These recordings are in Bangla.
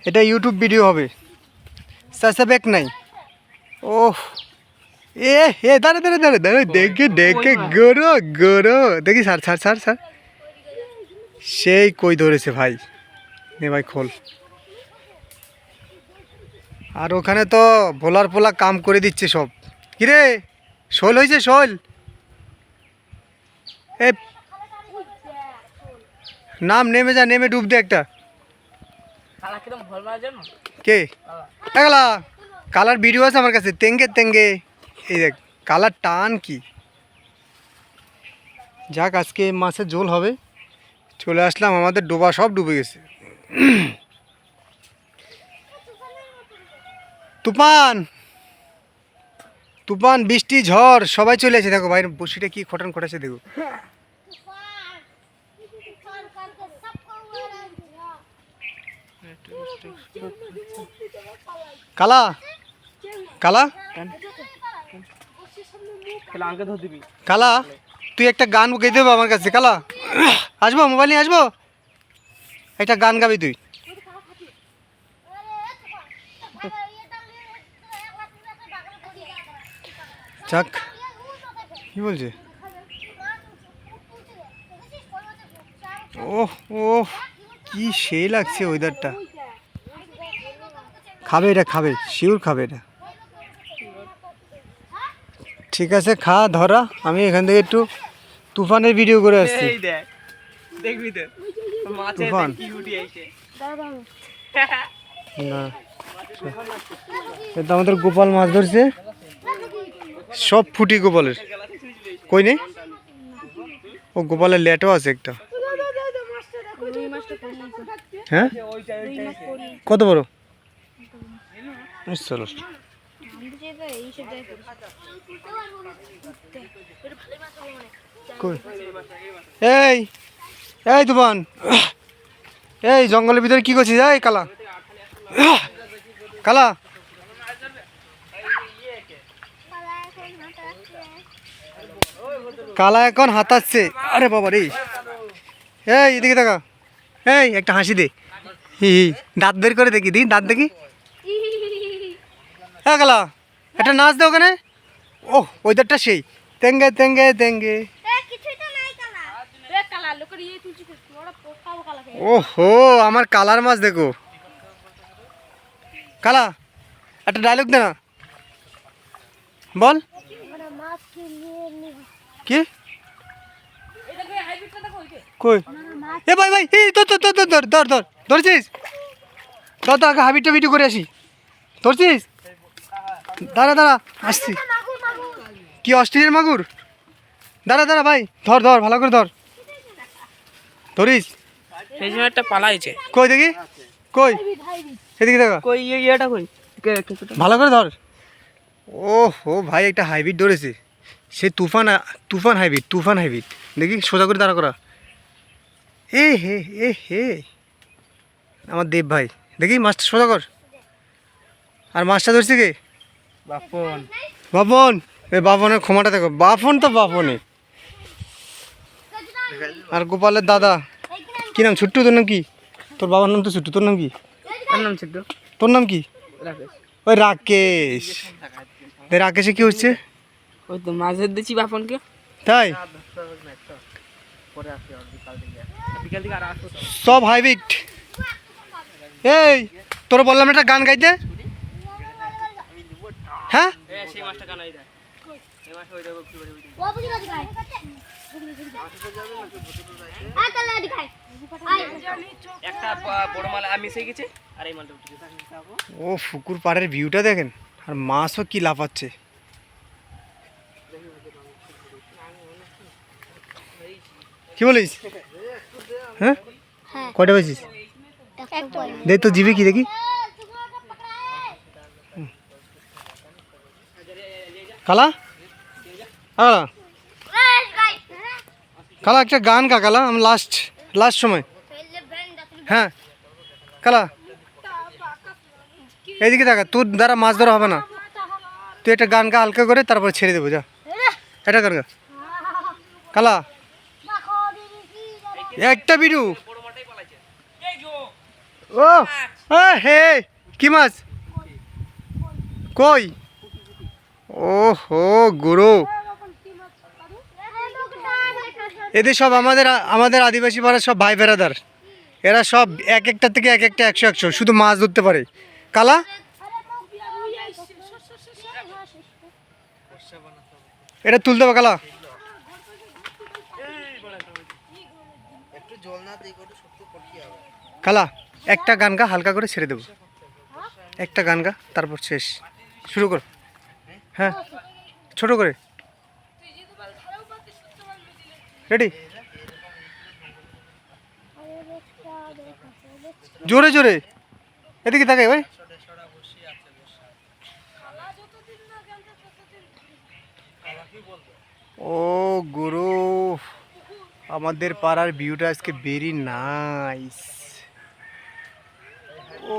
এটা ইউটিউব ভিডিও হবে, সাবস্ক্রাইব নাই। ওহ এ এ দাঁড়া দাঁড়া দাঁড়া দাঁড়া, দেখে দেখে গরো গরো, দেখি স্যার স্যার স্যার স্যার, সেই কই ধরেছে ভাই। নে ভাই খোল। আর ওখানে তো ভোলার পোলা কাম করে দিচ্ছে সব। কিরে শোল হয়েছে শোল? এ নাম নেমে যা, নেমে ডুব দে একটা। কে কালা? কালার ভিডিও আছে আমার কাছে, তেঙ্গে তেঙ্গে। এই দেখ কালার টান কি। যাক আজকে মাছের ঝোল হবে। চলে আসলাম, আমাদের ডোবা সব ডুবে গেছে। তুফান তুফান বৃষ্টি ঝড় সবাই চলে আসে। দেখো ভাই বসিটা কি খটান খটাছে দেখো। কালা কালা কালা, তুই একটা গান গাই দেবো আমার কাছে। কালা আসবো, মোবাইল নিয়ে আসবো, একটা গান গাবি তুই। যাক কি বলছে? ওহ ওহ কি সেই লাগছে ওয়েদারটা। খাবে এটা, খাবে শিওর খাবে এটা। ঠিক আছে খা ধরা, আমি এখান থেকে একটু তুফানের ভিডিও করে আসছি। তুফান না, এটা আমাদের গোপাল মাছ ধরছে, সব ফুটি গোপালের। কই নেই? ও গোপালের লেটও আছে একটা। হ্যাঁ কত বড়? চলো এই এই তুফান, এই জঙ্গলের ভিতরে কি করছিস? এই কালা কালা, কালা এখন হাতাচ্ছে। আরে বাবা রে, এই এদিকে দেখা, এই একটা হাসি দে, হি হি, দাঁত বের করে দেখি, দি দাঁত দেখি। হ্যাঁ কালা একটা নাচ দে ওখানে। ওহ ওয়েদারটা সেই, তেঙ্গে তেঙ্গে তেঙ্গে। ওহো আমার কালার মাছ দেখো। কালা একটা ডায়লগ দে না, বল কি? কই এ ভাই ভাই, এই ধর ধর ধর ধর ধর ধর, ধরছিস? ধর তো আগে হাবিটটা ভিডিও করে আসি। ধরছিস? দাঁড়া দাঁড়া আসছি। কি অস্ট্রেলিয়ার মাগুর? দাঁড়া দাঁড়া ভাই, ধর ধর ভালো করে ধর। ধরিস? এই যে একটা পালাইছে। কই দেখি, কই এদিকে দেখা, কই ইয়েটা কই? ভালো করে ধর। ও হো ভাই একটা হাইব্রিড ধরেছে, সে তুফান, তুফান হাইব্রিড, তুফান হাইব্রিড। দেখি সোজা করে দাঁড়া করা। এ হে এ হে আমার দেব ভাই, দেখি মাছটা সোজা কর। আর মাছটা ধরছে কে? বাপন। বাপন, এই বাপনের ক্ষমাটা দেখো, বাপন তো বাপনে। আর গোপালের দাদা কি নাম? ছুট্টু, তোর নাম কি? তোর বাবার নাম তো ছুট্টু, তোর নাম কি? আমার নাম ছিল তোর নাম কি? রাকেশ। ওই রাকেশ। রাকেশে কি হচ্ছে? ওই তো মাঝের দিচ্ছি বাপনকে। তাই বিকাল দিকে আর আসবো। সব হাইব্রিড। এই তোর বললাম একটা গান গাইতে। হ্যাঁ সেই মাছটা কানাই দেয়। এই মাছটা ওই দেখো একটা বড় মাল আমি মিশে গেছে আর এই মালটা উঠে গেছে। ও পুকুর পাড়ের ভিউটা দেখেন, আর মাছও কি লাফাচ্ছে। কি বলিস? হ্যাঁ কয়টা পেয়েছিস? দেখ তো জিবি কি দেখি। কালা কালা কালা একটা গান গা কালা, আমি লাস্ট সময়। হ্যাঁ কালা এইদিকে দেখা, তোর দ্বারা মাছ ধরা হবে না। তুই একটা গান গা হালকা করে, তারপরে ছেড়ে দেবো। যা এটা গান গা কালা, একটা বিড়ু। ও হে কি মাছ কই? ও হো গুরু, এদের সব আমাদের আদিবাসী পাড়ার সব ভাই বেড়াদার। এরা সব এক একটা থেকে এক একটা 100 শুধু মাছ ধরতে পারে। কালা এটা তুলতে হবে কালা। কালা একটা গান গা, হালকা করে ছেড়ে দেবো। একটা গান গা, তারপর শেষ। শুরু কর। হ্যাঁ ছোট করে। রেডি? জোরে জোরে এদিকে তাকাই ভাই। ও গুরু, আমাদের পাড়ার ভিউটা আজকে ভেরি নাইস। ও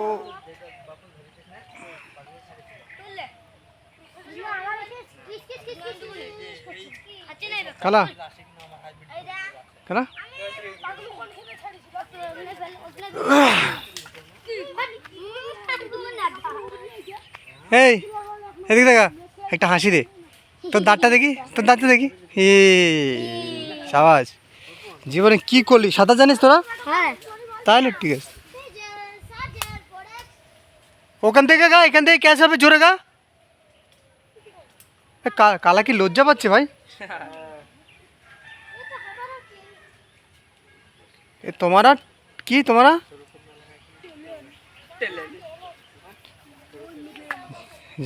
কালা কালা এই এদিকে দেখা, একটা হাসি দে। তোর দাঁতটা দেখি, তোর দাঁতটা দেখি। হে সাবাস। জীবনে কি করলি? সাঁতার জানিস তোরা? তাহলে ঠিক আছে। ওখান থেকে গা, এখান থেকে ক্যাচ হবে, জোরে গা। কালা কি লজ্জা পাচ্ছে ভাই? এ তোমারা কি, তোমারা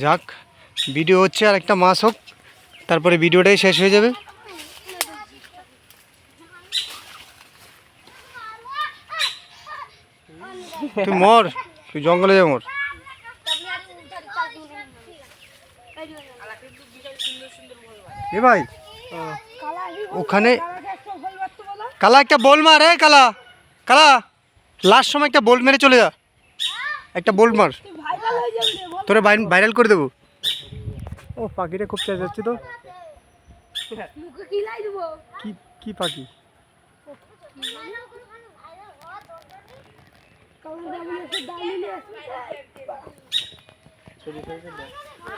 যাক, ভিডিও হচ্ছে, আর একটা মাস হোক, তারপরে ভিডিওটাই শেষ হয়ে যাবে। তুই মর, তুই জঙ্গলে যা মর। এ ভাই ওখানে কালা একটা বল মার। রে কালা, কালা লাস্ট সময় একটা বল মেরে চলে যা। একটা বল মার, তোরা ভাইরাল করে দেবো। ও পাখিটা খুব চেয়ে যাচ্ছে তো। কি কি পাখি?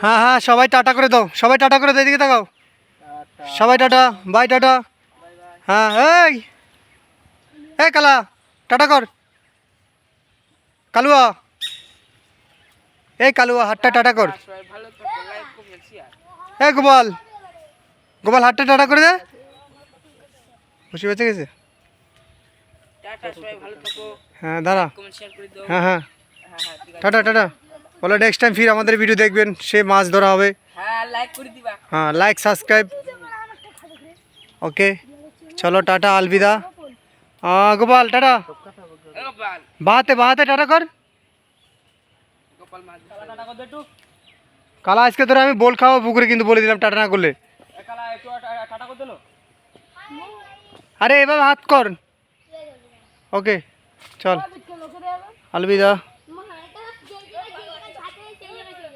হ্যাঁ হ্যাঁ, সবাই টাটা করে দাও, সবাই টাটা করে দাও, এদিকে তাকাও। সবাই টাটা, বাই টাটা। হ্যাঁ এই এই কালা টাটা কর। কালুয়া, এই কালুয়া হাতটা টাটা কর। এই গোপাল, গোপাল হাতটা টাটা করে দে। খুশি বেঁচে গেছে। হ্যাঁ দাঁড়া। হ্যাঁ হ্যাঁ টাটা টাটা বলো। নেক্সট টাইম ফির আমাদের ভিডিও দেখবেন, সে মাছ ধরা হবে। হ্যাঁ লাইক সাবস্ক্রাইব। ওকে চলো টাটা, আলবিদা। গোপাল টাটা, বাহাতে বাহাতে টাটা কর। কালা আজকে তোরা আমি বল খাওয়া পুকুরে, কিন্তু বলে দিলাম টাটা না করলে। আরে এভাবে হাত কর। ওকে চল, আলবিদা। মা এটা জল জল জল ঘাটে চলে গেছে